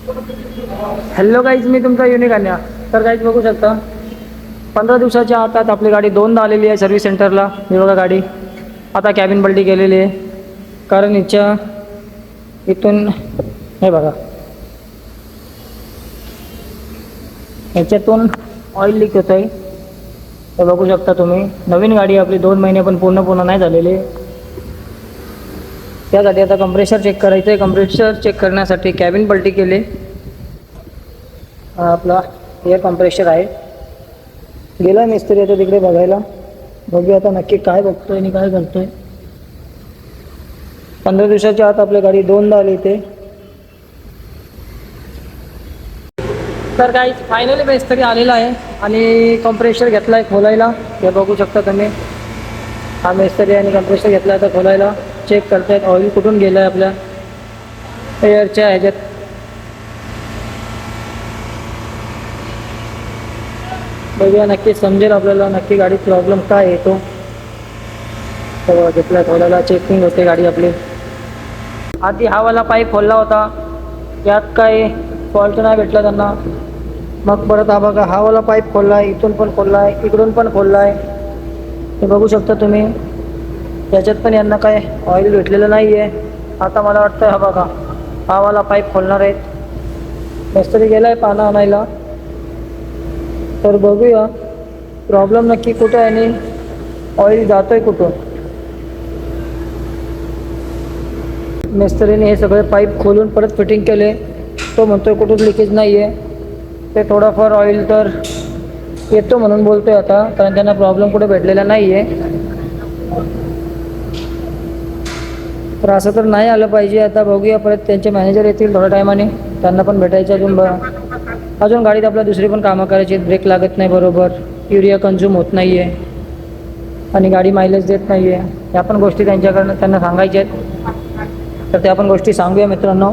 Hello guys, मी तुमचा unique अन्या. तर guys बघू शकता 15 दिवसाच्या आतात आपली गाडी दोनदा आलेली आहे सर्व्हिस सेंटरला. ही बघा गाडी आता कॅबिन पलटी केलेली आहे, कारण इथून हे बघा ह्याच्यातून ऑइल लीक होत आहे. तर बघू शकता तुम्ही, नवीन गाडी आपली 2 महिने पण पूर्ण नाही झालेली. त्यासाठी आता कंप्रेशर चेक करायचं आहे. कंप्रेशर चेक करण्यासाठी कॅबिन पलटी केली. आपला एअर कंप्रेशर आहे. गेला मिस्त्री आता तिकडे बघायला. बघूया आता नक्की काय बघतोय आणि काय करतोय. 15 दिवसाच्या आत आपली गाडी दोनदा आली इथे. तर काही फायनली मिस्त्री आलेला आहे आणि कंप्रेशर घेतला आहे खोलायला. हे बघू शकता तुम्ही, हा मिस्त्री आणि कंप्रेशर घेतला आता खोलायला. चेक करतायत ऑइल कुठून गेलं आहे आपल्या एअरच्या ह्याच्यात. बघूया नक्की समजेल आपल्याला नक्की गाडीत प्रॉब्लेम काय येतो. तर घेतला खोलायला, चेकिंग होते गाडी आपली. आधी हावाला पाईप खोलला होता, यात काय फॉल्ट नाही भेटला त्यांना. मग परत हा बघा हावाला पाईप खोलला आहे, इथून पण खोलला आहे, इकडून पण खोलला आहे. हे बघू शकता तुम्ही, त्याच्यात पण यांना काय ऑइल भेटलेलं नाही आहे. आता मला वाटतं हा बघा हावाला पाईप खोलणार आहेत. मिस्त्री गेला आहे पानं आणायला. तर बघूया प्रॉब्लेम नक्की कुठं आहे आणि ऑइल जातोय कुठून. मिस्त्रीने हे सगळे पाईप खोलून परत फिटिंग केले. तो म्हणतोय कुठून लिकेज नाही आहे. ते थोडाफार ऑइल तर येतो म्हणून बोलतोय आता, कारण त्यांना प्रॉब्लेम कुठे भेटलेला नाही आहे. तर असं तर नाही आलं पाहिजे. आता बघूया, परत त्यांचे मॅनेजर येतील थोड्या टायमाने, त्यांना पण भेटायचं. अजून गाडीत आपल्या दुसरी पण कामं करायची. ब्रेक लागत नाही बरोबर, युरिया कन्झ्युम होत नाही आहे आणि गाडी मायलेज देत नाही आहे. ह्या पण गोष्टी त्यांना सांगायच्या आहेत. तर त्या पण गोष्टी सांगूया मित्रांनो.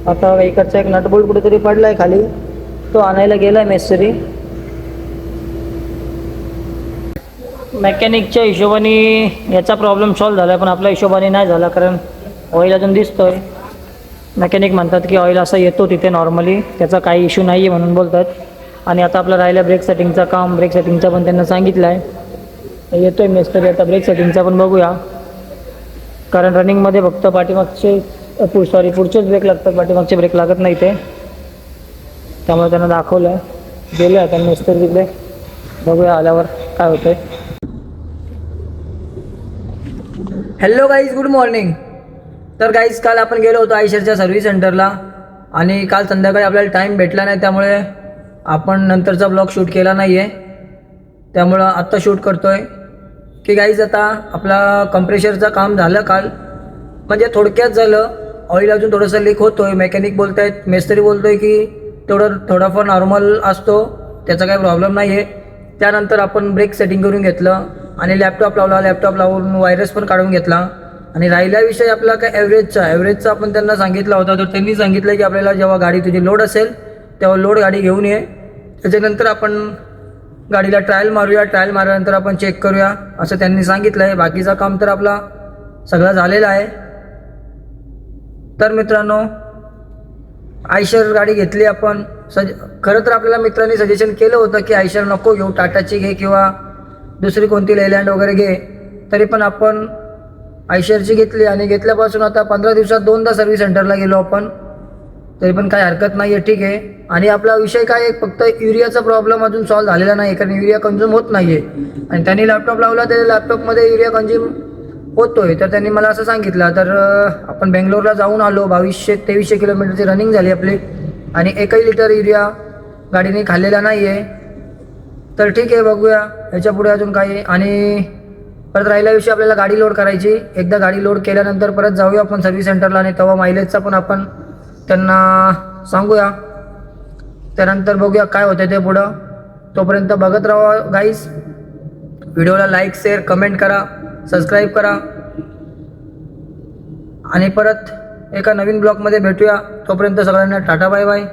आता इकडचा एक नटबोल्ट कुठेतरी पडला आहे खाली, तो आणायला गेला आहे मिस्त्री. मेकॅनिकच्या हिशोबाने याचा प्रॉब्लेम सॉल्व झाला आहे, पण आपल्या हिशोबाने नाही झाला, कारण ऑइल अजून दिसतोय. मेकॅनिक म्हणतात की ऑइल असा येतो तिथे नॉर्मली, त्याचा काही इश्यू नाही आहे म्हणून बोलतात. आणि आता आपला राहिला ब्रेक सेटिंगचा काम. ब्रेक सेटिंगचा पण त्यांना सांगितलं आहे. येतोय मिस्त्री आता ब्रेक सेटिंगचा पण बघूया, कारण रनिंगमध्ये फक्त पुढचेच ब्रेक लागतात, पाठीमागचे ब्रेक लागत नाही ते. त्यामुळे त्यांना दाखवलं आहे. गेले आता मिस्त्री तिकडे, बघूया आल्यावर काय होतंय. Hello guys, good morning. तर गाईज, काल आपण गेलो होतो आयशरच्या सर्व्हिस सेंटरला आणि काल संध्याकाळी आपल्याला टाईम भेटला नाही, त्यामुळे आपण नंतरचा ब्लॉग शूट केला नाही आहे. त्यामुळं आत्ता शूट करतो आहे की गाईज आता आपला कंप्रेशरचं काम झालं काल, म्हणजे थोडक्यात झालं. ऑइल अजून थोडंसं लीक होतो आहे. मेकॅनिक बोलत आहेत, मिस्त्री बोलतो आहे की थोडाफार नॉर्मल असतो, त्याचा काही प्रॉब्लेम नाही आहे. त्यानंतर आपण ब्रेक सेटिंग करून घेतलं आणि लॅपटॉप लावला. लॅपटॉप लावून व्हायरस पण काढून घेतला. आणि राहिला विषय आपला काय ॲव्हरेजचा आपण त्यांना सांगितला होता. तर त्यांनी सांगितलं की आपल्याला जेव्हा गाडी तुझी लोड असेल तेव्हा लोड गाडी घेऊन ये, त्याच्यानंतर आपण गाडीला ट्रायल मारूया. ट्रायल मारल्यानंतर आपण चेक करूया, असं त्यांनी सांगितलं आहे. बाकीचं काम तर आपला सगळं झालेलं आहे. तर मित्रांनो, आयशर गाडी घेतली आपण. खरं तर आपल्याला मित्रांनी सजेशन केलं होतं की आयशर नको घेऊ, टाटाची घे किंवा दुसरी कोणती लेलँड वगैरे घे. तरी पण आपण आयशरची घेतली आणि घेतल्यापासून आता 15 दिवसात दोनदा सर्व्हिस सेंटरला गेलो आपण. तरी पण काही हरकत नाही आहे, ठीक आहे. आणि आपला विषय काय आहे, फक्त युरियाचा प्रॉब्लेम अजून सॉल्व झालेला नाही, कारण युरिया कन्झ्युम होत नाही आहे. आणि त्यांनी लॅपटॉप लावला, त्या लॅपटॉपमध्ये युरिया कन्झ्युम होतो आहे. तर त्यांनी मला असं सांगितलं. तर आपण बेंगलोरला जाऊन आलो. 2200-2300 किलोमीटरची रनिंग झाली आपली आणि 1 लिटर युरिया गाडीने खाल्लेला नाही आहे. तर ठीक आहे, बघूया ह्याच्या पुढे अजून काही. आणि परत राहिला विषय आपल्याला गाडी लोड करायची. एकदा गाडी लोड केल्यानंतर परत जाऊया आपण सर्व्हिस सेंटरला आणि तेव्हा मायलेजचा पण आपण त्यांना सांगूया. त्यानंतर बघूया काय होतं ते पुढं. तोपर्यंत बघत राहा गाईज. व्हिडिओला लाईक, शेअर, कमेंट करा, सबस्क्राईब करा आणि परत एका नवीन ब्लॉगमध्ये भेटूया. तोपर्यंत सगळ्यांना टाटा, बाय बाय.